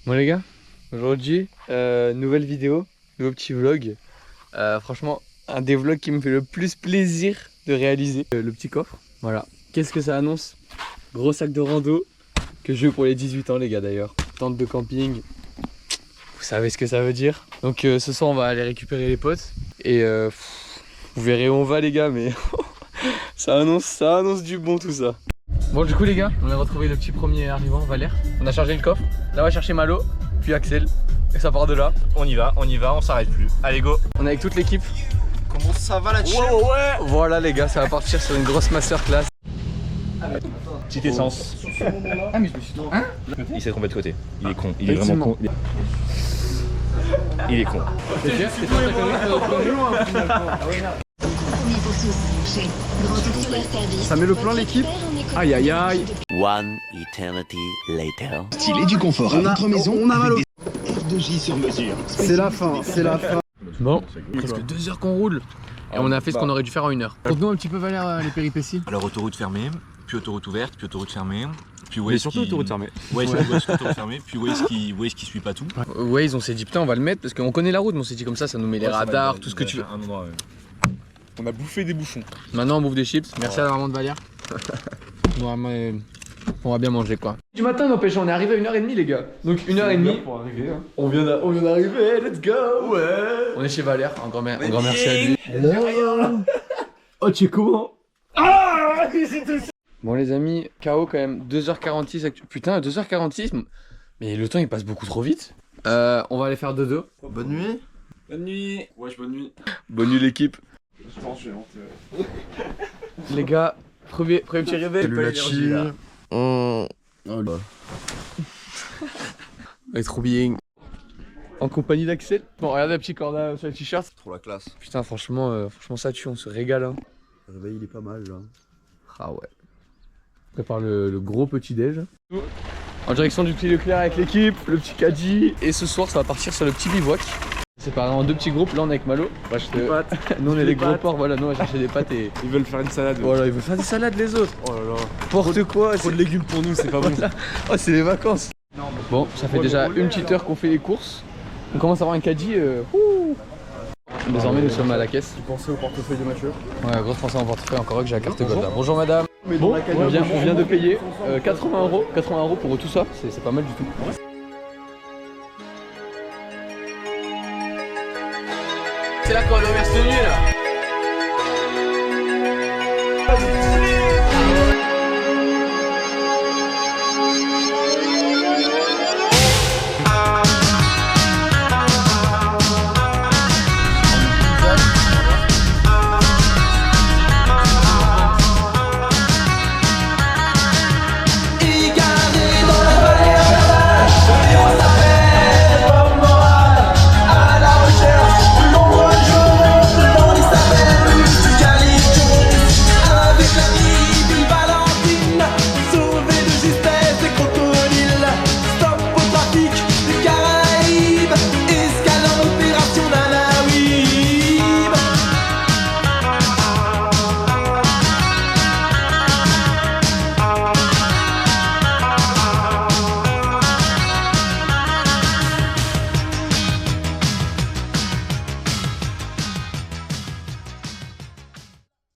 Bon les gars, aujourd'hui, nouvelle vidéo, nouveau petit vlog. Franchement, un des vlogs qui me fait le plus plaisir de réaliser. Le petit coffre, voilà. Qu'est-ce que ça annonce? Gros sac de rando, que je veux pour les 18 ans les gars d'ailleurs. Tente de camping, vous savez ce que ça veut dire. Donc ce soir on va aller récupérer les potes. Et vous verrez où on va les gars, mais ça annonce du bon tout ça. Bon du coup les gars, on a retrouvé le petit premier arrivant, Valère. On a chargé le coffre, là on va chercher Malo, puis Axel. Et ça part de là. On y va, on s'arrête plus. Allez go. On est avec toute l'équipe. Comment ça va la team? Ouais. Voilà les gars, ça va partir sur une grosse masterclass. Petite essence. Ah mais je me suis trompé. Hein? Il s'est trompé de côté. Il est con, il est vraiment con. Il est con. C'est sûr, c'est pas ta connerie. Ça met le plan l'équipe. Aïe aïe aïe. One eternity later. Stylé du confort à votre maison. On a mal au... R2J sur mesure. C'est la fin, c'est la fin. Bon, presque 2 heures qu'on roule. Et on a fait ce qu'on aurait dû faire en 1 heure. Raconte-nous un petit peu Valère les péripéties. Alors autoroute fermée, puis autoroute ouverte, puis autoroute fermée. Puis Mais surtout autoroute fermée. Ouais, autoroute fermée. Puis Waze qui suit pas tout. Waze on s'est dit putain on va le mettre parce qu'on connaît la route mais on s'est dit comme ça nous met les radars, tout ce que tu veux. On a bouffé des bouchons. Maintenant on bouffe des chips, merci à la maman de Valère. On va bien manger quoi. Du matin n'empêche, on est arrivé à 1h30 les gars. Donc 1h30 pour arriver. Hein. on vient d'arriver, let's go. Ouais. On est chez Valère, un grand merci à lui. Oh tu es comment? Bon les amis, KO quand même, 2h46 putain 2h46. Mais le temps il passe beaucoup trop vite. On va aller faire dodo. Bonne nuit. Bonne nuit. Wesh, bonne nuit. Bonne nuit l'équipe. Je pense que je vais monter. Les gars, premier petit réveil. Salut la team. Oh là. On est trop bien. En compagnie d'Axel. Bon regardez un petit corda sur le t-shirt. Trop la classe. Putain franchement ça tue, on se régale hein. Le réveil il est pas mal là. Ah ouais. On prépare le gros petit déj. En direction du petit Leclerc avec l'équipe, le petit caddie. Et ce soir ça va partir sur le petit bivouac. Séparé en 2 petits groupes, là on est avec Malo. Nous on est les gros porcs, voilà, nous on va chercher des pâtes et... Ils veulent faire une salade. Voilà, ils veulent faire des salades les autres. Oh là là. N'importe quoi. Trop de légumes pour nous, c'est pas bon. Oh c'est les vacances. Bon, ça fait déjà une petite heure qu'on fait les courses. On commence à avoir un caddie. Désormais nous sommes à la caisse. Tu pensais au portefeuille de Mathieu? Ouais, grosse pensée en portefeuille, encore que j'ai la carte gold là. Bonjour madame. Bon, on vient de payer 80 € pour tout ça, c'est pas mal du tout. C'est là qu'on remercie de nuit là.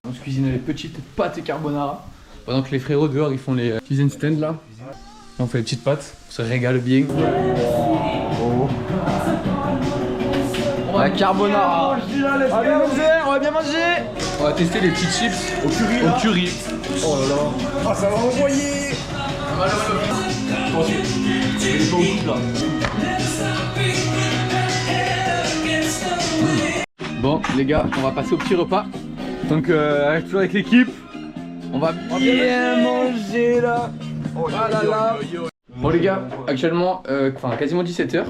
On se cuisine les petites pâtes et carbonara. Pendant que les frérots dehors ils font les cuisine stand là. On fait les petites pâtes, on se régale bien. Oh. La carbonara. Allez on va bien manger. On va tester les petites chips au curry. Oh là là. Ah, ça va envoyer. Bon les gars, on va passer au petit repas. Donc toujours avec l'équipe, on va bien manger là. Oh là là. Bon les gars, actuellement, quasiment 17h.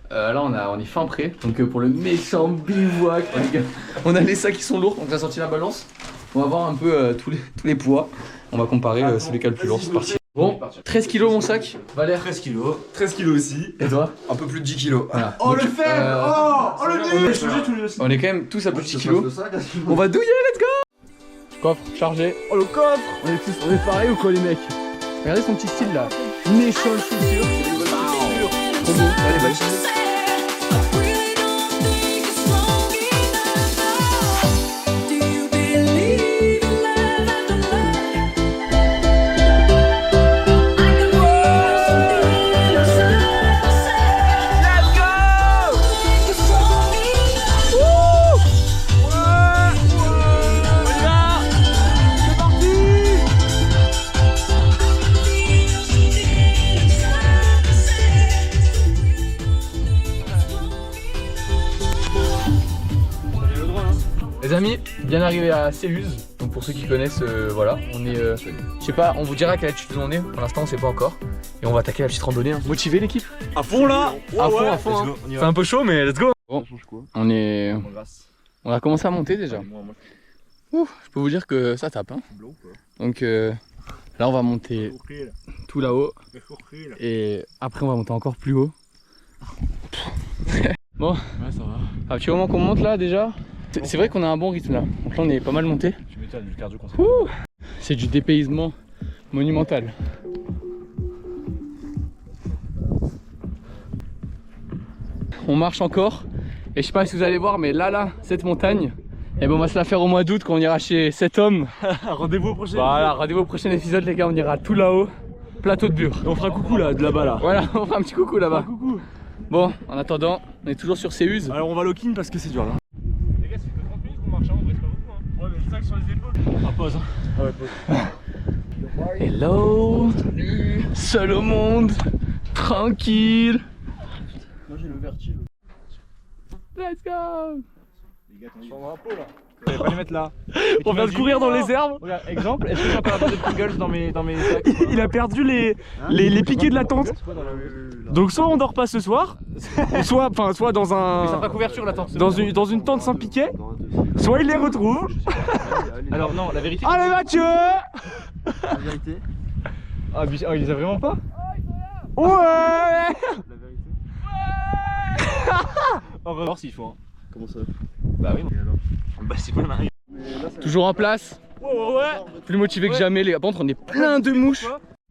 Là on est fin prêt. Donc pour le méchant bivouac, les gars, on a les sacs qui sont lourds. Donc on a sorti la balance. On va voir un peu tous les poids. On va comparer celui qui a le plus lourd. C'est parti. Bon, 13 kilos mon sac. Valère 13 kilos. 13 kilos aussi. Et toi? Un peu plus de 10 kilos. Voilà. Oh donc, le fer. Oh le nez. on est quand même tous à plus de 10 kilos. On va douiller, let's go. Coffre chargé. Oh le coffre. On est pareil ou quoi les mecs? Regardez son petit style là. Méchant chaussures. C'est des bonnes chaussures. trop beau. Allez, vas-y. Les amis, bien arrivé à Céuse. Donc pour ceux qui connaissent, voilà, on est, je sais pas, on vous dira à quelle altitude on est. Pour l'instant, on sait pas encore. Et on va attaquer la petite randonnée. Hein. Motivé l'équipe? À fond là. À fond. Hein. C'est un peu chaud, mais let's go. Bon, on a commencé à monter déjà. Ouf, je peux vous dire que ça tape. Hein. Donc là, on va monter tout là-haut. Et après, on va monter encore plus haut. Bon, Ouais, ça va. un petit moment qu'on monte là déjà. C'est vrai qu'on a un bon rythme là. Donc là, on est pas mal monté. Tu m'étonnes, du cardio conseil. C'est du dépaysement monumental. On marche encore. Et je sais pas si vous allez voir, mais là, cette montagne, et ben on va se la faire au mois d'août quand on ira chez cet homme. Rendez-vous au prochain. Voilà, rendez-vous au prochain épisode les gars, on ira tout là-haut, plateau de Bure. On fera coucou là, de là-bas là. Voilà, on fera un petit coucou là-bas. Coucou. Bon, en attendant, on est toujours sur Céuse. Alors on va lock-in parce que c'est dur là. Les gars, ça fait que 30 minutes qu'on marche, on reste pas beaucoup. Hein. Ouais, mais le sac sur les épaules. Ah, pause. Hein. Ah ouais, pause. Hello, seul au monde, tranquille. Moi j'ai le vertige. Let's go. Les gars, t'en vas un pot là. Je vais pas les mettre là. On vient de courir dans les herbes. Regarde, exemple, est-ce que j'ai encore un peu de Pringles dans mes sacs? Il a perdu les piquets de la tente. Donc soit on dort pas ce soir, soit dans Mais ça un fera couverture la tente. dans une tente sans piquet, soit il les retrouve. Alors non, la vérité. Allez Mathieu. La vérité. Ah, il les a vraiment pas? Ouais. La vérité. On va voir s'il faut. Hein. Comment ça? Bah oui, alors. Bah c'est pas la marée. Toujours en place. Ouais. Plus motivé que jamais les gars. Par contre on est plein de mouches.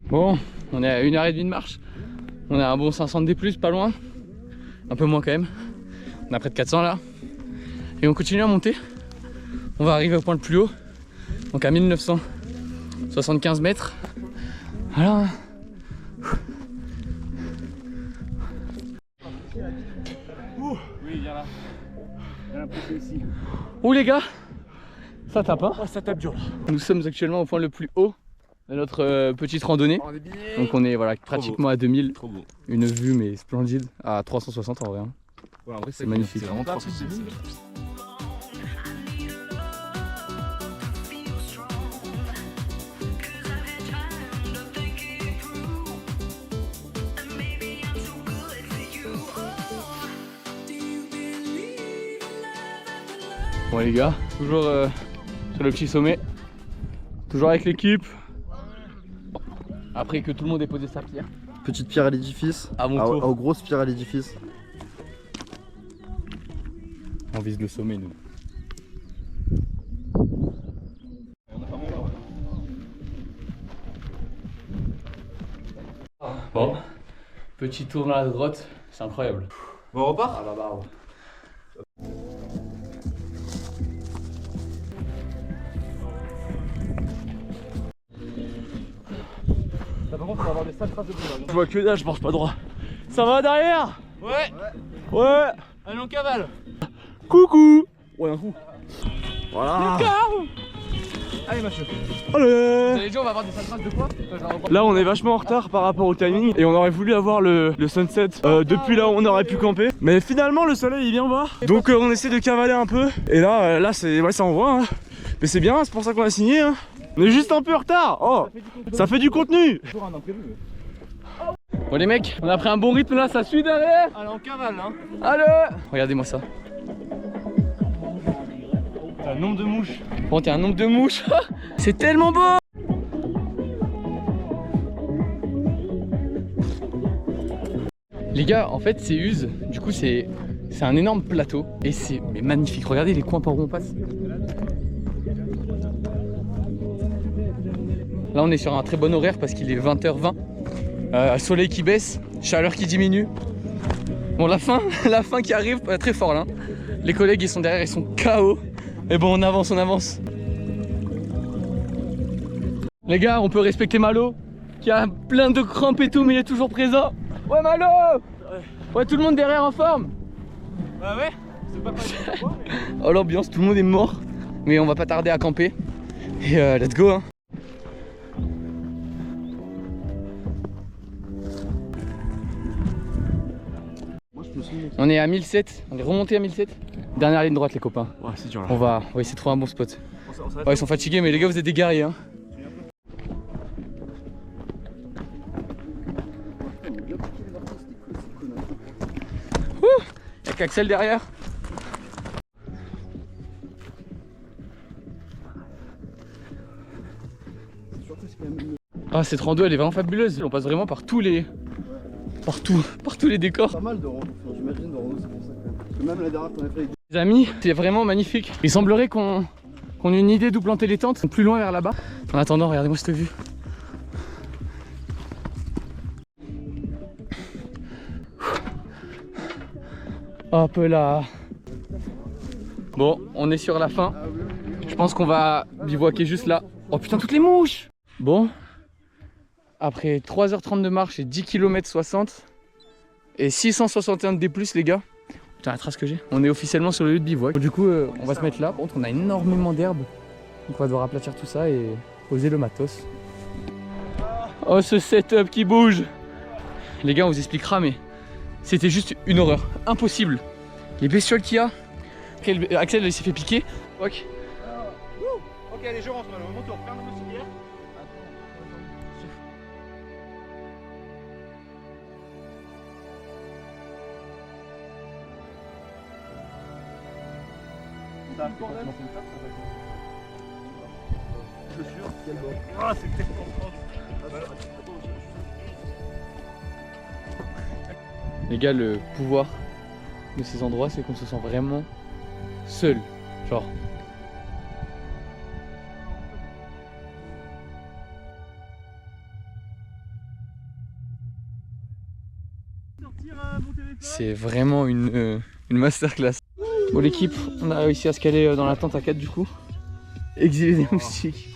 Bon, on est à 1h30 de marche. On a un bon 500 D+, pas loin. Un peu moins quand même. On a près de 400 là. Et on continue à monter. On va arriver au point le plus haut. Donc à 1975 mètres. Voilà. Oui, viens là. Viens pousser ici. Ouh les gars, ça tape hein. Oh, ça tape dur là. Nous sommes actuellement au point le plus haut de notre petite randonnée. Donc on est voilà, pratiquement à 2000. Trop beau. Une vue mais splendide. À 360 en vrai. Hein. Ouais, en vrai, C'est magnifique. C'est vraiment 360. Bon les gars, toujours sur le petit sommet. Toujours avec l'équipe. Après que tout le monde ait posé sa pierre. Petite pierre à l'édifice. À mon tour. Aux grosses pierres à l'édifice. On vise le sommet nous. Bon, petit tour dans la grotte, c'est incroyable. Bon, on repart? Ah bah. Là, par contre, on va avoir des sales traces de boulot. Je vois que là, je marche pas droit. Ça va derrière? Ouais. Allez, on cavale. Coucou. Ouais, un coup. Voilà. Allez, Mathieu. Vous Allez. avez dit on va avoir des sales traces de quoi? Là, on est vachement en retard par rapport au timing et on aurait voulu avoir le sunset depuis là où on aurait pu camper. Mais finalement, le soleil il vient bas. Donc on essaie de cavaler un peu. Et là, c'est ouais, ça envoie. Hein. Mais c'est bien, c'est pour ça qu'on a signé. Hein. On est juste un peu en retard. Oh, ça fait du contenu. Bon les mecs, on a pris un bon rythme là, ça suit derrière. Allez, on cavale, hein. Allez. Regardez-moi ça. Un nombre de mouches. Bon, t'as un nombre de mouches. C'est tellement beau. Les gars, en fait, c'est Use. Du coup, c'est un énorme plateau et c'est magnifique. Regardez les coins par où on passe. Là, on est sur un très bon horaire parce qu'il est 20h20. Soleil qui baisse, chaleur qui diminue. Bon, la fin qui arrive, très fort là. Les collègues ils sont derrière, ils sont KO. Mais bon, on avance, on avance. Les gars, on peut respecter Malo, qui a plein de crampes et tout, mais il est toujours présent. Ouais, Malo! Ouais, tout le monde derrière en forme. Bah ouais, c'est pas quoi, mais... Oh, l'ambiance, tout le monde est mort. Mais on va pas tarder à camper. Et let's go, hein. On est à 1007, on est remonté à 1007. Dernière ligne droite les copains. Ouais, c'est dur là. On va essayer de trouver un bon spot. Ouais, ils sont fatigués mais les gars vous êtes des guerriers hein. Ouh, y'a qu'Axel derrière. Ah, cette rando elle est vraiment fabuleuse. On passe vraiment par tous les... Par tous les décors. Pas mal de rando, j'imagine de rando, c'est pour ça que... Parce que même la dernière qu'on a fait... Les amis, c'est vraiment magnifique. Il semblerait qu'on ait une idée d'où planter les tentes, plus loin vers là-bas. En attendant, regardez-moi cette vue. Hop là. Bon, on est sur la fin. Je pense qu'on va bivouaquer juste là. Oh putain, toutes les mouches! Bon, après 3h30 de marche et 10 km 60 et 661 de D+, les gars. Putain, la trace que j'ai. On est officiellement sur le lieu de bivouac. Du coup, on va se mettre là. Par contre, on a énormément d'herbe. Donc, on va devoir aplatir tout ça et poser le matos. Oh, ce setup qui bouge! Les gars, on vous expliquera, mais c'était juste une horreur. Impossible. Les bestioles qu'il y a. Axel, il s'est fait piquer. Ok. Ok, allez, je rentre, mon tour. Ferme le moustiquaire. Ça je suis sûr. Ah, c'est tellement proche. Les gars, le pouvoir de ces endroits, c'est qu'on se sent vraiment seul. Genre. C'est vraiment une masterclass. Bon l'équipe, on a réussi à se caler dans la tente à 4 du coup. Exiler des moustiques.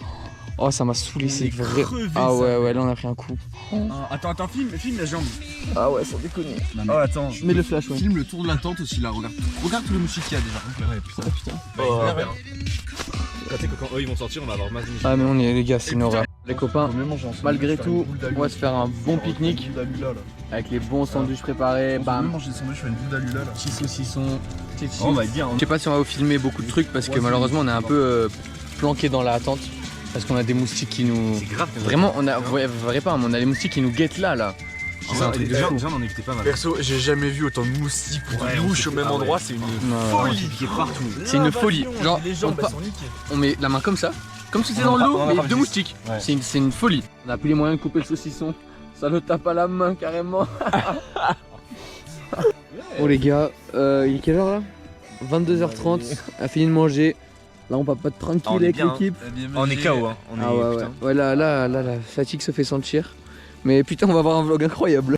Oh ça m'a saoulé, c'est vrai. Ah ouais, là on a pris un coup. Attends, filme la jambe. Ah ouais, sans déconner. Oh attends, Mets le flash, ouais. filme le tour de la tente aussi là, regarde tous les moustiques qu'il y a déjà. Ouais, putain. Quand eux ils vont sortir, on va avoir masse de moustiques. Ah mais on est les gars, c'est une horreur. Les copains, malgré tout, on va se faire un bon pique-nique avec les bons sandwichs préparés. Bam. manger des sandwichs, je fais une boule d'alula là. Petits saucissons. On va être bien. Je sais pas si on va vous filmer beaucoup de trucs parce que malheureusement on est un peu planqué dans la tente parce qu'on a des moustiques qui nous... C'est grave. Vraiment, on a... Vous verrez pas, mais on a les moustiques qui nous guettent là. C'est un truc de fou. Déjà on en évitait pas mal. Perso, j'ai jamais vu autant de moustiques ou de mouches au même endroit, c'est une folie. Partout. C'est une folie. Genre, on met la main comme ça, comme si c'était dans l'eau, mais deux moustiques. Ouais. C'est une folie. On a plus les moyens de couper le saucisson. Ça le tape à la main carrément. Bon les gars, il est quelle heure là? 22h30, on a fini de manger. Là on va pas être tranquille avec l'équipe. On est KO hein. Ah ouais. Là, la fatigue se fait sentir. Mais putain, on va avoir un vlog incroyable.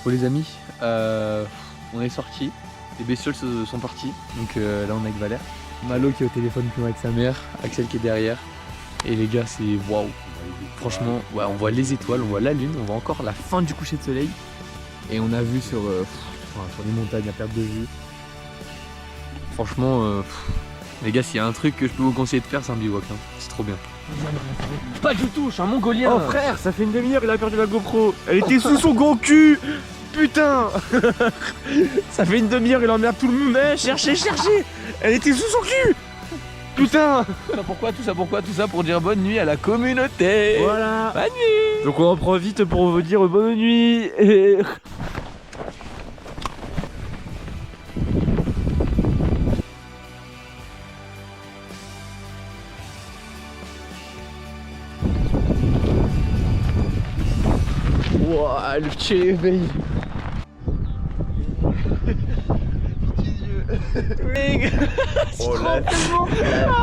Bon les amis, on est sortis. Les bestioles sont partis. Donc là on est avec Valère. Malo qui est au téléphone plus loin avec sa mère. Axel qui est derrière. Et les gars, c'est waouh. Franchement, ouais, on voit les étoiles, on voit la lune, on voit encore la fin du coucher de soleil. Et on a vu sur les montagnes à perte de vue. Franchement, les gars, s'il y a un truc que je peux vous conseiller de faire, c'est un bivouac. Hein. C'est trop bien. Pas du tout, je suis un mongolien. Oh frère, ça fait une demi-heure il a perdu la GoPro. Elle était sous son gros cul. Putain. Ça fait une demi-heure il emmerde tout le monde. Cherchez. Elle était sous son cul. Putain. Pourquoi tout ça pour dire bonne nuit à la communauté. Voilà. Bonne nuit. Donc on en profite pour vous dire bonne nuit et... Wouah, le petit éveil. dingue. Oh là,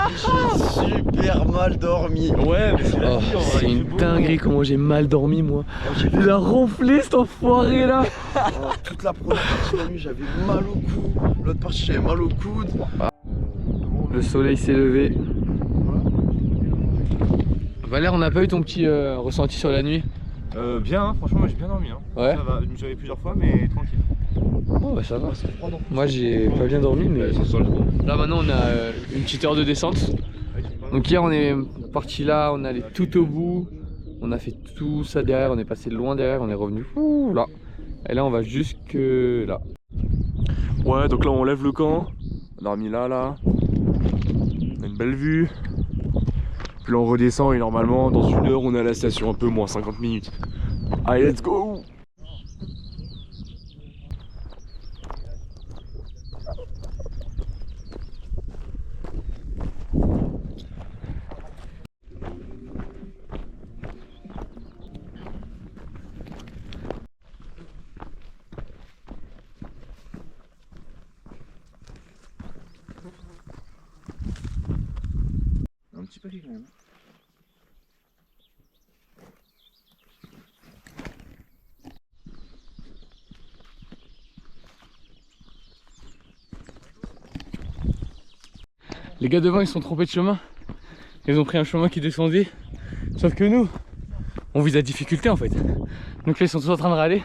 j'ai super mal dormi. Ouais, mais c'est la Oh, vie, en vrai, c'est il une fait beau. dinguerie comment j'ai mal dormi moi. Il a ronflé cet enfoiré là. Oh, toute la première partie de la nuit, j'avais mal au cou. L'autre partie, j'avais mal au coude. Le soleil s'est levé. Valère, on n'a pas eu ton petit ressenti sur la nuit? Bien, hein, franchement, moi j'ai bien dormi. Hein. Ouais. Ça va, je me suis réveillé plusieurs fois, mais tranquille. Oh bah ça va. Moi j'ai pas bien dormi mais là maintenant on a une petite heure de descente. Donc hier on est parti là, on est allé tout au bout. On a fait tout ça derrière, on est passé loin derrière, on est revenu là. Et là on va jusque là. Ouais, donc là on lève le camp. On a dormi là, là. On a une belle vue. Puis là on redescend et normalement dans une heure on est à la station, un peu moins 50 minutes. Allez, let's go! Un petit paquet quand même. Les gars devant ils se sont trompés de chemin. Ils ont pris un chemin qui descendait. Sauf que nous, on vise la difficulté en fait. Donc là ils sont tous en train de râler.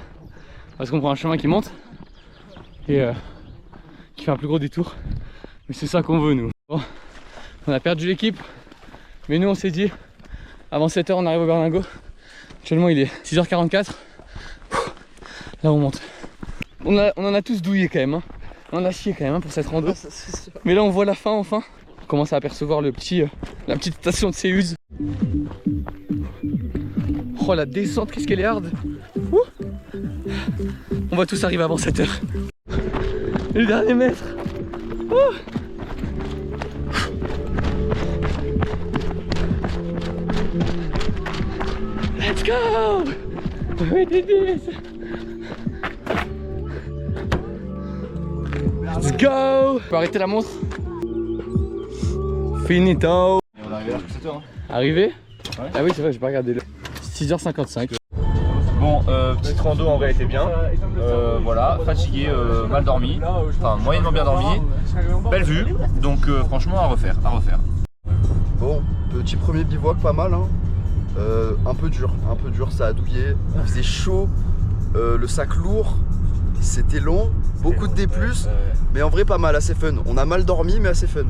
Parce qu'on prend un chemin qui monte. Et qui fait un plus gros détour. Mais c'est ça qu'on veut nous. Bon, on a perdu l'équipe. Mais nous on s'est dit, avant 7h on arrive au Berlingot. Actuellement il est 6h44. Là on monte. On en a tous douillé quand même. Hein. On a chié quand même hein, pour cette rando. Mais là on voit la fin enfin. On commence à apercevoir la petite station de Séuz. Oh la descente, qu'est-ce qu'elle est hard. Ouh. On va tous arriver avant 7h. Le dernier mètre. Ouh. Let's go. We did this. Let's go. On peut arrêter la montre. Finito. Et on est arrivé là pour 7 heures. Hein. Arrivé? Ouais. Ah oui c'est vrai, j'ai pas regardé le 6h55. Bon, petite rando en vrai était bien. Voilà, fatigué, mal dormi. Enfin, moyennement bien dormi. Belle vue. Donc, franchement, à refaire. Bon, petit premier bivouac, pas mal. Hein. Un peu dur, ça a douillé. Il faisait chaud, le sac lourd, c'était long, beaucoup de D+, mais en vrai pas mal, assez fun. On a mal dormi, mais assez fun.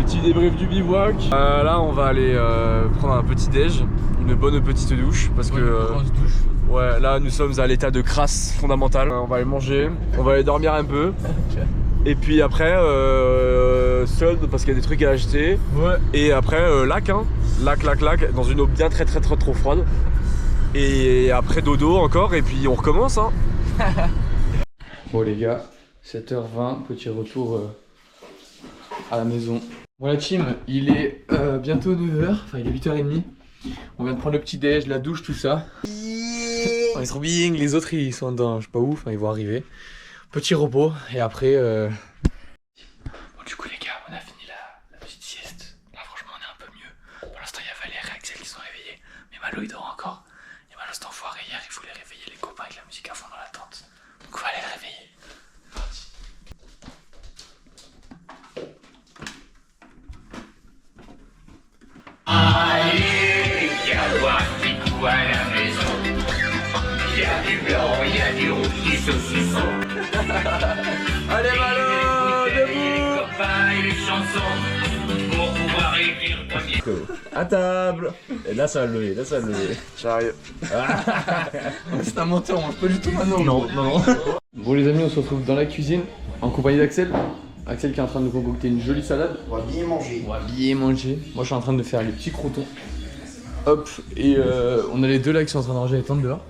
Petit débrief du bivouac. Là on va aller prendre un petit déj, une bonne petite douche parce que ouais là nous sommes à l'état de crasse fondamentale. On va aller manger, on va aller dormir un peu. Et puis après solde parce qu'il y a des trucs à acheter. Ouais. Et après lac hein. Lac dans une eau bien très trop froide. Et après dodo encore et puis on recommence hein. Bon les gars, 7h20, petit retour à la maison. Bon la team, il est bientôt 9h, enfin il est 8h30. On vient de prendre le petit déj, la douche, tout ça. On est trop bien, les autres ils sont dans je sais pas où, enfin ils vont arriver. Petit repos et après... Bon du coup les gars, on a fini la petite sieste. Là franchement on est un peu mieux. Pour l'instant il y a Valère et Axel qui sont réveillés. Mais Malo il dort encore. Et Malo cet enfoiré hier il voulait réveiller les copains avec la musique à fond dans la tente. Donc on va aller le réveiller. Parti. Allez, viens voir qui tout à la maison. Il y a du blanc, il y a du rouge, du saucisson. Allez Malo, Les copains et les chansons pour pouvoir écrire premier. À table. Et là, ça va le lever, J'arrive. C'est un menteur, on mange pas du tout maintenant. Non. Bon les amis, on se retrouve dans la cuisine en compagnie d'Axel. Axel qui est en train de nous concocter une jolie salade. On va bien manger. On va bien manger. Moi je suis en train de faire les petits crotons. Hop, et on a les deux là qui sont en train de ranger les tentes dehors.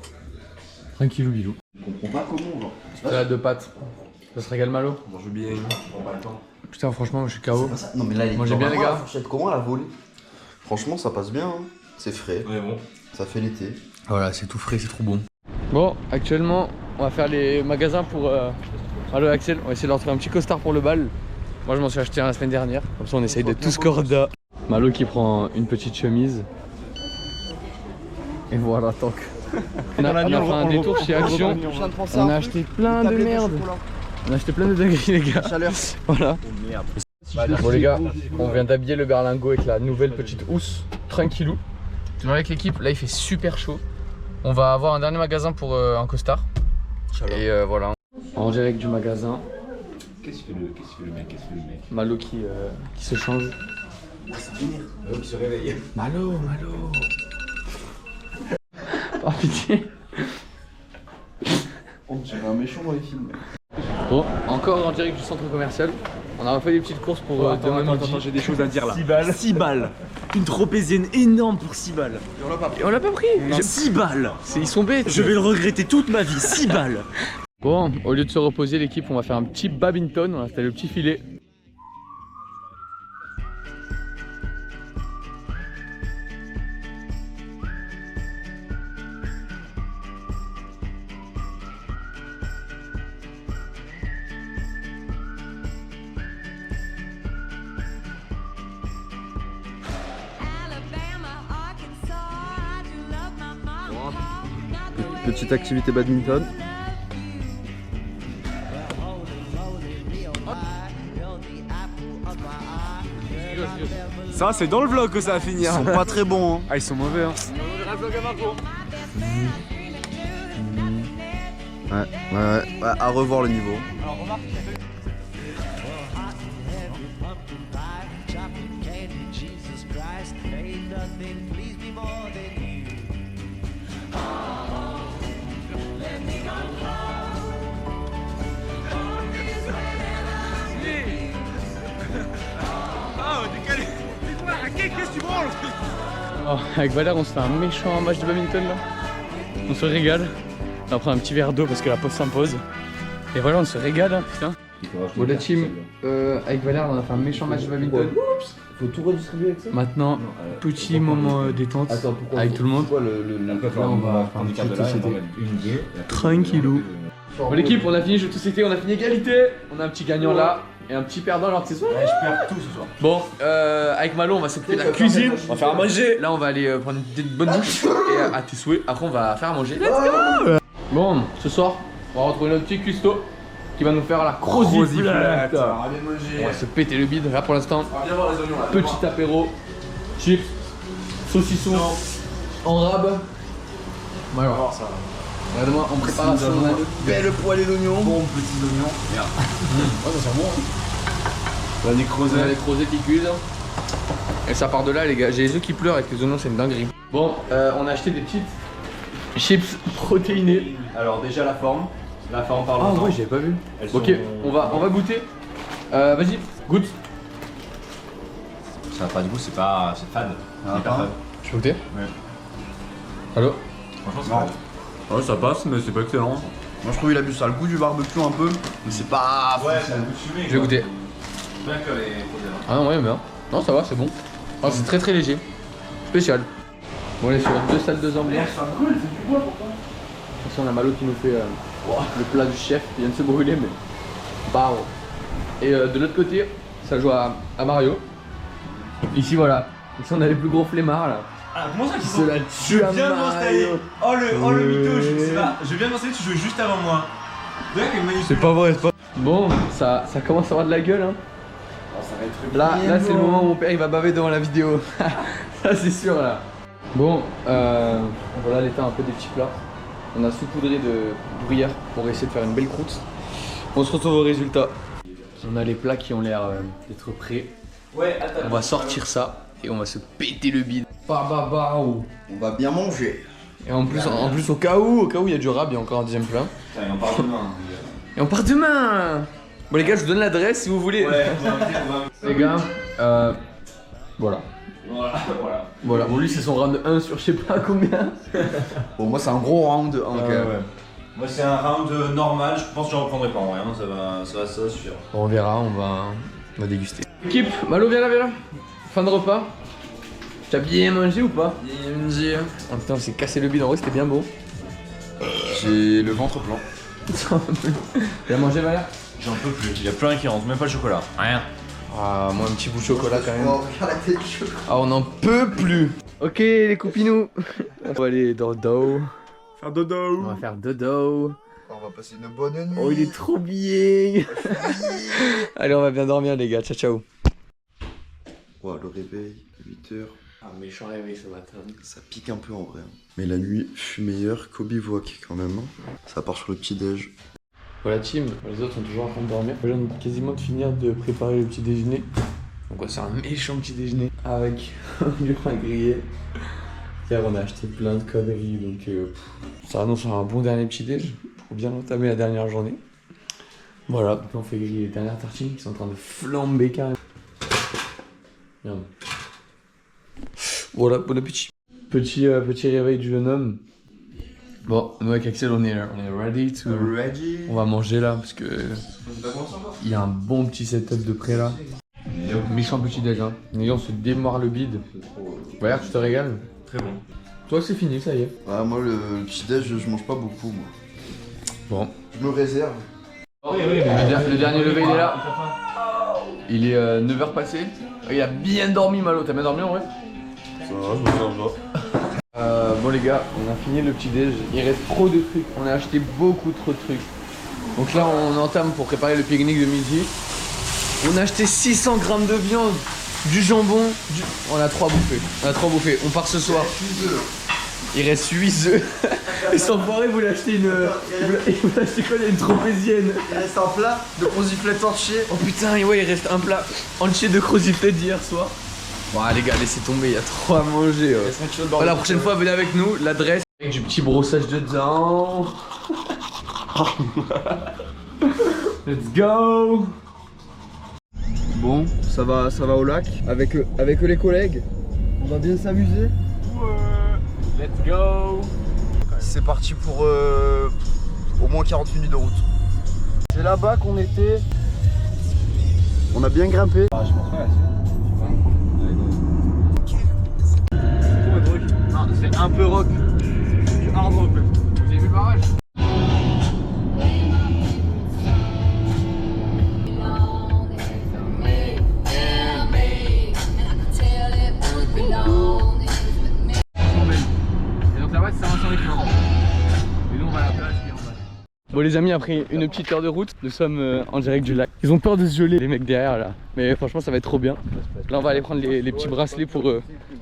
Tranquillou bilou. Je comprends pas comment on va. Salade de pâtes. Ça se régale Malo. Mange bien. Putain franchement moi je suis KO. Non mais là, Mangez bien les gars. La fourchette, comment elle a volé? Franchement ça passe bien, hein. C'est frais, Ouais bon. ça fait l'été. Voilà, c'est tout frais, c'est trop bon. Bon, actuellement on va faire les magasins pour Malo et Axel, on va essayer de leur trouver un petit costard pour le bal. Moi je m'en suis acheté un la semaine dernière, comme ça on essaye d'être tous corda. Malo qui prend une petite chemise. Et voilà, toc. On a fait un détour chez Action, on a acheté plein de merde. On a acheté plein de dingueries les gars. Chaleur. Voilà. Bon les gars, on vient d'habiller le berlingot avec la nouvelle petite housse, tranquillou. Toujours avec l'équipe, là il fait super chaud. On va avoir un dernier magasin pour un costard. Et voilà. En direct du magasin. Qu'est-ce que fait le mec? Malo qui se change. Malo qui se réveille. Malo. Oh pitié. On dirait un méchant dans les films. Bon, encore en direct du centre commercial. On a fait des petites courses pour demain midi. j'ai des choses à dire là. 6 balles. 6 balles. Une tropézienne énorme pour 6 balles. Et on l'a pas pris. 6 balles. Ils sont bêtes. Je vais le regretter toute ma vie. 6 balles. Bon, au lieu de se reposer l'équipe, on va faire un petit badminton. On a installé le petit filet. Petite activité badminton. Ça, c'est dans le vlog que ça va finir. Ils sont pas très bons. Hein. Ah, ils sont mauvais. Hein. Ouais, à revoir le niveau. Oh, avec Valère on se fait un méchant match de badminton là. On se régale. On prend un petit verre d'eau parce que la pause s'impose. Et voilà, on se régale hein, putain. Bon la team, avec Valère on a fait un méchant match de badminton. Faut tout redistribuer avec ça. Maintenant, petit moment détente avec tout le monde. Là, on va prendre des cartes de là, on va mettre une idée. Tranquillou. Bon l'équipe, on a fini jeu de société, on a fini égalité. On a un petit gagnant là et un petit perdant alors que c'est Ouais, je perds tout ce soir. Bon, avec Malo on va s'occuper de la cuisine. On va faire à manger. Là on va aller prendre une bonne douche et à tes souhaits. Après on va faire à manger. Let's go. Bon, ce soir on va retrouver notre petit cuistot qui va nous faire la croziflette. On va se péter le bide. Là pour l'instant, petit apéro, chips, saucisson en rab. Voilà. Regarde-moi en préparation. Belle poêlée d'oignons. Bon, petits oignons. Merde. Ouais, ça sent bon. On a des On a les creusets qui cuisent. Et ça part de là les gars, j'ai les yeux qui pleurent avec les oignons, c'est une dinguerie. Bon, on a acheté des petites chips protéinées. Alors déjà la forme par le temps. j'avais pas vu. Elles Ok, sont- on va goûter. Vas-y, goûte. Ça n'a pas de goût, c'est fade. C'est hyper fade. Je peux goûter? Ouais. Allô? Franchement c'est fade. Ouais, ça passe, mais c'est pas excellent. Moi je trouve qu'il a bu ça a le goût du barbecue un peu, mais c'est pas. Ouais, ça a le goût de fumée. Je vais goûter. Bien que les Ah non, ouais, bien. Non, ça va, c'est bon. Oh, c'est très très léger. Spécial. Bon, on est sur 2 salles de ambiance. Ici, on a Malo qui nous fait le plat du chef. Il vient de se brûler, mais. Bah. Et de l'autre côté, ça joue à Mario. Ici, voilà. Ici, on a les plus gros flemmards là. Ah, comment ça Qui se la tue à Mario. Oh le mytho, je sais pas. Je viens de m'installer, tu jouais juste avant moi. C'est pas vrai, c'est pas. Bon, ça commence à avoir de la gueule, hein. Là c'est le moment où mon père il va baver devant la vidéo. Ça c'est sûr là. Bon, voilà l'état un peu des petits plats. On a saupoudré de gruyère pour essayer de faire une belle croûte. On se retrouve au résultat. On a les plats qui ont l'air d'être prêts. Ouais, attends. On va sortir ça et on va se péter le bide. On va bien manger. Et en plus au cas où il y a du rab, il y a encore un deuxième plat. Putain, on part demain. Et on part demain. Bon les gars, je vous donne l'adresse si vous voulez. Ouais, on va. Les gars, voilà. Voilà. Bon lui c'est son round 1 sur je sais pas combien. Bon, moi c'est un gros round 1 quand même. Moi c'est un round normal, je pense que je reprendrai pas en vrai, hein. ça va suffire. Bon, on verra, on va déguster. Équipe, Malo viens là. Fin de repas. T'as bien mangé ou pas? Bien mangé. Oh putain, on s'est cassé le bide, en vrai c'était bien beau. J'ai le ventre plein. T'as mangé Valère? J'en peux plus. Il y a plus rien qui rentre, même pas le chocolat. Rien. Ah, moi un petit bout de chocolat quand même. Oh, regarde la tête du chocolat. Ah, on n'en peut plus. Ok, les copinous. On va aller dodo. Faire dodo. On va faire dodo. On va passer une bonne nuit. Oh, il est trop bien. Allez, on va bien dormir, les gars. Ciao, ciao. Ouais, le réveil, 8h. Un méchant réveil ce matin. Ça pique un peu en vrai. Mais la nuit fut meilleure qu'au bivouac quand même. Ça part sur le petit-déj. Voilà, team. Les autres sont toujours en train de dormir. Je viens quasiment de finir de préparer le petit déjeuner. Donc, on va faire un méchant petit déjeuner avec du pain grillé. Car on a acheté plein de conneries. Donc, ça annonce un bon dernier petit déj pour bien entamer la dernière journée. Voilà, donc on fait griller les dernières tartines qui sont en train de flamber carrément. Merde. Voilà, bon appétit. Petit réveil du jeune homme. Bon, nous avec Axel, on est ready to... Ready. On va manger là parce que il y a un bon petit setup de près là. Méchant petit déj hein. Les gars, on se démarre le bide. Voilà, tu te régales. Très bon. Toi c'est fini, ça y est. Ouais, moi le petit-déj, je mange pas beaucoup moi. Bon. Je me réserve. Le dernier lever il est là. Il est 9h passé. Il a bien dormi Malo, t'as bien dormi en vrai? Ça va, je me sens pas. Bon les gars, on a fini le petit déj, il reste trop de trucs, on a acheté beaucoup trop de trucs. Donc là on entame pour préparer le pique-nique de midi. On a acheté 600 grammes de viande, du jambon, on a 3 bouffées. On part ce soir. Il reste 8 œufs. Et sans foirer, vous l'achetez une... Vous l'achetez quoi? Il y a une tropézienne. Il reste un plat de croziflette entier. Oh putain, et ouais, il reste un plat entier de croziflette d'hier soir. Bon les gars, laissez tomber, il y a trop à manger. Voilà, la prochaine fois, venez avec nous, l'adresse. Avec du petit brossage dedans. Let's go. Bon, ça va au lac avec les collègues. On va bien s'amuser. Let's go. C'est parti pour au moins 40 minutes de route. C'est là-bas qu'on était. On a bien grimpé. Ah, je pense pas là-dessus. Non, c'est un peu rock. C'est du hard rock même. Vous avez vu le barrage? Et donc là-bas c'est 125 km. Et nous on va à la plage et on va. Bon les amis, après une petite heure de route, nous sommes en direct du lac. Ils ont peur de se geler les mecs derrière là. Mais franchement ça va être trop bien. Là on va aller prendre les petits bracelets pour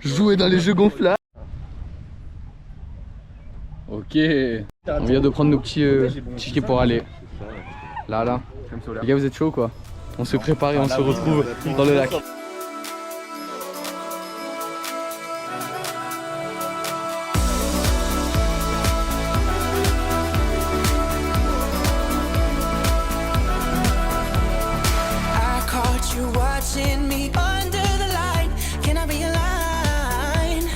jouer dans les jeux gonflables. Ok. On vient de prendre nos petits tickets pour aller là. Les gars vous êtes chauds quoi? On se prépare et on se retrouve dans le lac. You watching me under the light. Can I be a line?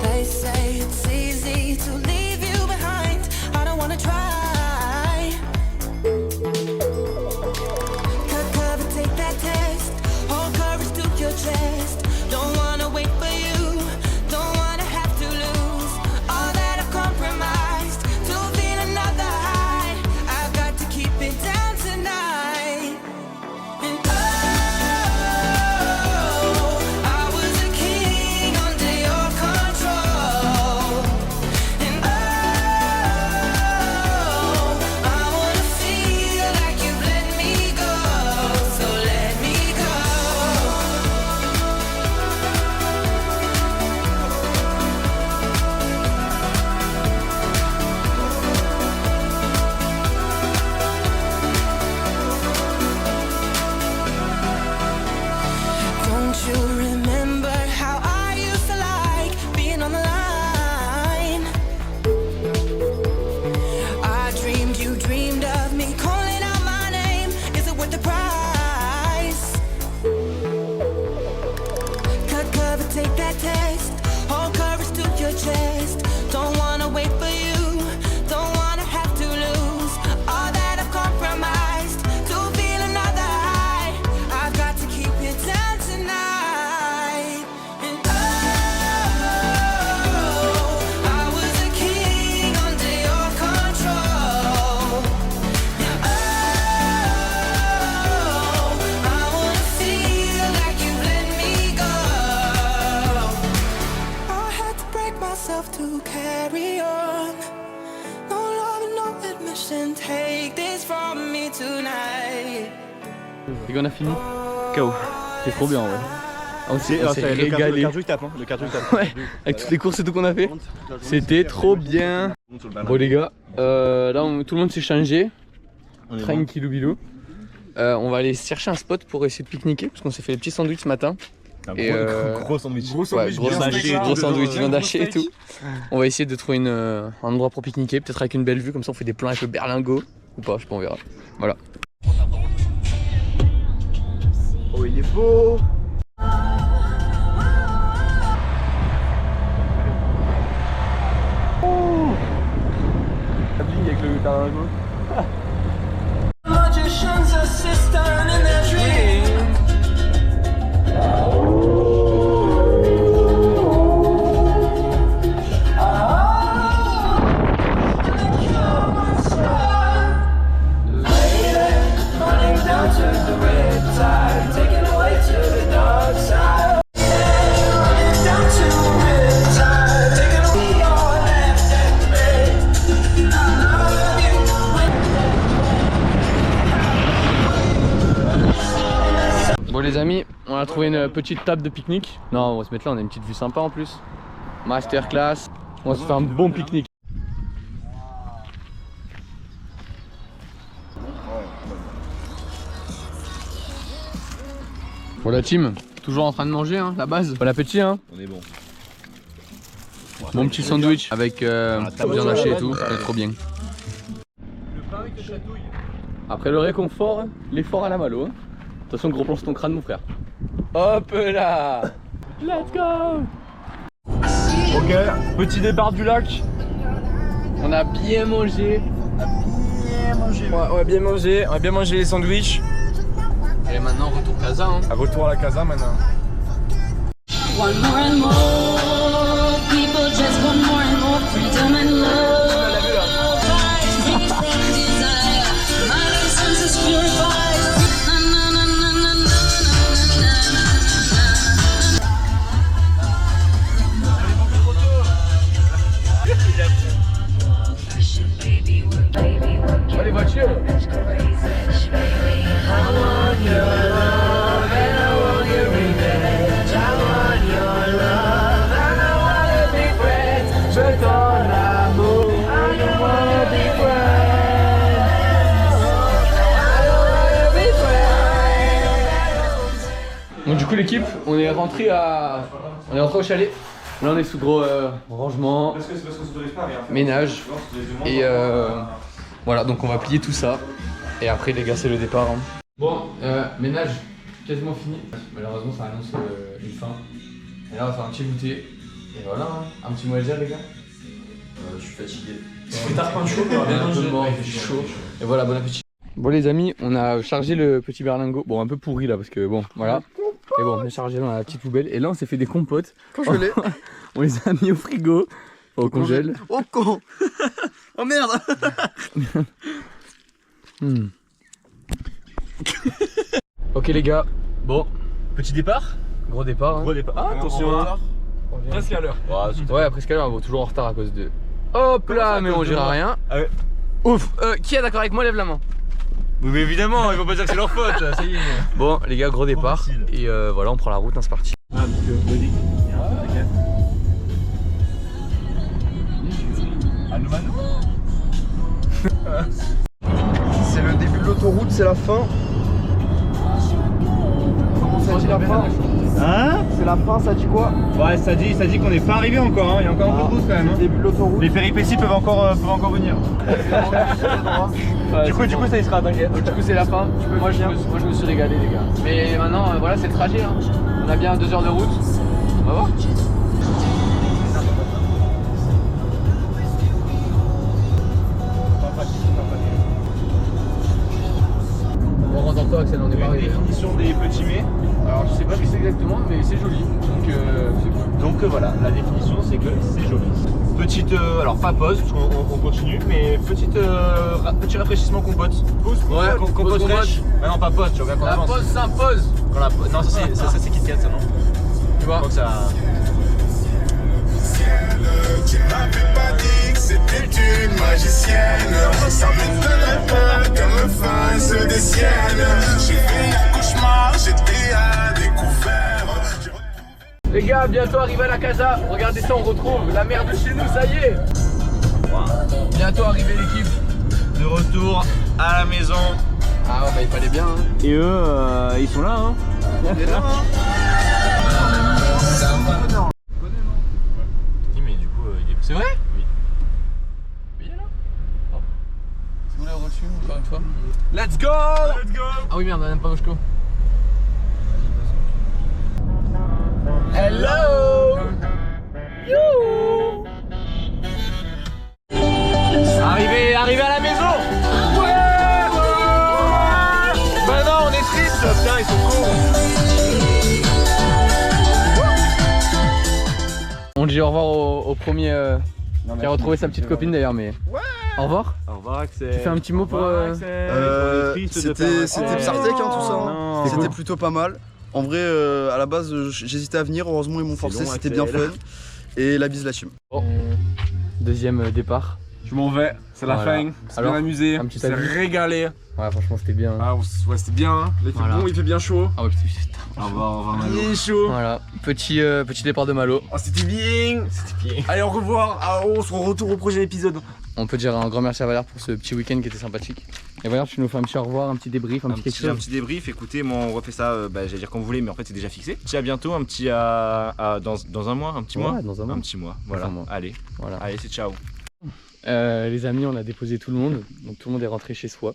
They say it's easy to leave you behind. I don't wanna try. Cover, take to carry on. No love, no admission. Take this from me tonight. Et qu'on a fini. KO. C'est trop bien, ouais. On s'est régalé. Le cardio il tape, hein. Le cardio il tape. Ouais, avec toutes les courses et tout qu'on a fait. C'était trop bien. Bon les gars, là tout le monde s'est changé. Tranquillou bilou. On va aller chercher un spot pour essayer de pique-niquer parce qu'on s'est fait des petits sandwichs ce matin. Gros sandwich. Gros sandwich viande hachée et tout. On va essayer de trouver un endroit pour pique-niquer, peut-être avec une belle vue, comme ça on fait des plans avec le berlingot. Ou pas, je sais pas, on verra. Voilà. Oh, il est beau. Avec le berlingot. Magicians assist in their dreams. Bon les amis, on a trouvé une petite table de pique-nique. Non, on va se mettre là, on a une petite vue sympa en plus. Masterclass. On va se faire un bon pique-nique. Bon la team, toujours en train de manger hein, la base. Bon appétit hein. On est bon. Bon petit sandwich avec viande hachée et tout, c'est trop bien. Après le réconfort, l'effort à la malo. Hein. Attention gros plan sur ton crâne mon frère. Hop là. Let's go. Ok, petit départ du lac. On a bien mangé. On a bien mangé les sandwichs. Allez maintenant retour casa hein. Retour à la casa maintenant. One more and more people just want more and more freedom and love. Free from desire, my senses purified. Na na na na na na na. Allez voiture. Donc du coup l'équipe, on est rentré au chalet. Là on est sous gros rangement, ménage et voilà donc on va plier tout ça et après les gars c'est le départ. Hein. Bon ménage quasiment fini, malheureusement ça annonce une fin. Et là on va faire un petit goûter et voilà hein. Un petit mot à dire les gars. Je suis fatigué. Il fait chaud. Et voilà bon appétit. Bon les amis, on a chargé le petit berlingot, bon un peu pourri là parce que bon voilà. Et bon on a chargé dans la petite poubelle et là on s'est fait des compotes. Congelé. On les a mis au frigo, au congèle. Oh con. Oh merde. Ok les gars, bon. Petit départ. Gros départ. Hein. Gros départ. Ah, attention hein. Presque à l'heure. Ouais presque à l'heure, on va toujours en retard à cause de... Hop là, mais on dira rien. Ah ouais. Ouf, qui est d'accord avec moi, lève la main. Oui mais évidemment, ils vont pas dire que c'est leur faute, ça y est. Bon les gars, gros départ. Et voilà, on prend la route, hein, c'est parti. Ah, parce que Monique. C'est le début de l'autoroute, c'est la fin. Comment ça dit la fin? Hein? C'est la fin, ça dit quoi? Ouais, ça dit qu'on n'est pas arrivé encore, hein. Il y a encore un peu de route quand même. Hein. Début de l'autoroute. Les péripéties peuvent encore venir. Du coup ça y sera, t'inquiète. Du coup c'est la fin. Moi je me suis régalé les gars. Mais maintenant voilà c'est le trajet. Hein. On a bien 2 heures de route. On va voir. On rentre encore Axel, on est pas arrivé. Définition des petits mets. Alors je sais pas ce que c'est exactement mais c'est joli. Donc c'est cool. Donc voilà, la définition c'est que c'est joli. Petite, alors pas pause parce qu'on continue, mais petit rafraîchissement compote. Ouais, compote fraîche. Mais non pas pause, tu vois quand la on pause s'impose. Non ça c'est KitKat ça non. Tu vois Donc ça... ciel, qui m'avait pas dit que c'était une magicienne. Ça m'étonnerait pas qu'elle me fasse des siennes. J'ai fait un cauchemar, j'étais à découvert. Les gars, bientôt arrivé à la casa. Regardez ça, on retrouve la mère de chez nous, ça y est. Bientôt arrivé l'équipe. De retour à la maison. Ah ouais, bah il fallait bien. Hein. Et eux, ils sont là, hein. Il est là, hein. Mais du coup, il est... C'est vrai? Oui. Oui, il est là. Oh. Si vous l'avez reçu, encore une fois. Let's go! Let's go! Ah oui, merde, on n'a même pas Moshko. Hello! You! Arrivé à la maison. Ouais. Bah non, on est triste. Putain, ils sont cons. On dit au revoir au premier qui a retrouvé sa petite copine d'ailleurs, mais... Ouais. Au revoir. Au revoir Axel. Tu fais un petit mot pour... C'était Psartek hein, tout ça. Hein. C'était cool. Plutôt pas mal. En vrai, à la base, j'hésitais à venir. Heureusement, ils m'ont forcé. C'était bien fun. Et la bise la team. Oh. Deuxième départ. Je m'en vais, c'est la fin. C'est bien amusé, c'est régalé. Ouais, franchement, c'était bien. Ah ouais, c'était bien. Hein. Il fait bon, il fait bien chaud. Ah ouais, putain. Au revoir Malo. Il est chaud. Voilà, petit départ de Malo. Oh, c'était bien. Allez, au revoir. Ah, on se retrouve au prochain épisode. On peut dire un grand merci à Valère pour ce petit week-end qui était sympathique. Et Valère, tu nous fais un petit au revoir, un petit débrief, un petit quelque chose. Un petit débrief, écoutez, moi on refait ça, j'allais dire quand vous voulez, mais en fait c'est déjà fixé. Je dis à bientôt, un petit dans un mois, un petit mois. Dans un mois. Un petit mois, voilà. Allez, c'est ciao. Les amis, on a déposé tout le monde, donc tout le monde est rentré chez soi.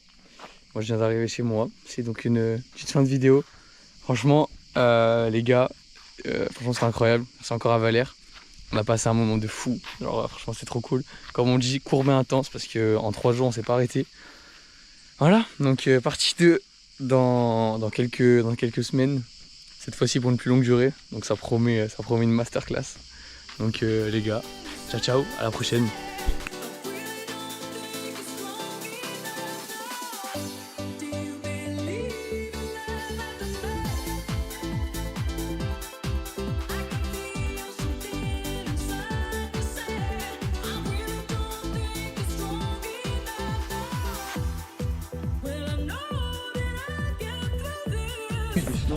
Moi je viens d'arriver chez moi, c'est donc une petite fin de vidéo. Franchement, les gars, franchement c'est incroyable, c'est encore à Valère. On a passé un moment de fou, genre franchement c'est trop cool. Comme on dit, courbe et intense parce qu'en 3 jours on s'est pas arrêté. Voilà, donc partie 2 dans quelques semaines, cette fois-ci pour une plus longue durée, donc ça promet une masterclass. Donc les gars, ciao ciao, à la prochaine.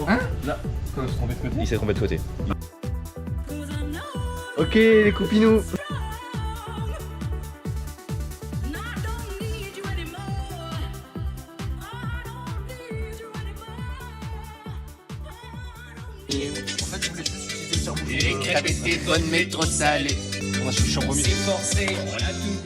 Hein? Là, il s'est trompé de côté. Ok les copinous. Les crêpes étaient bonnes mais trop salées. On a forcé, on a tout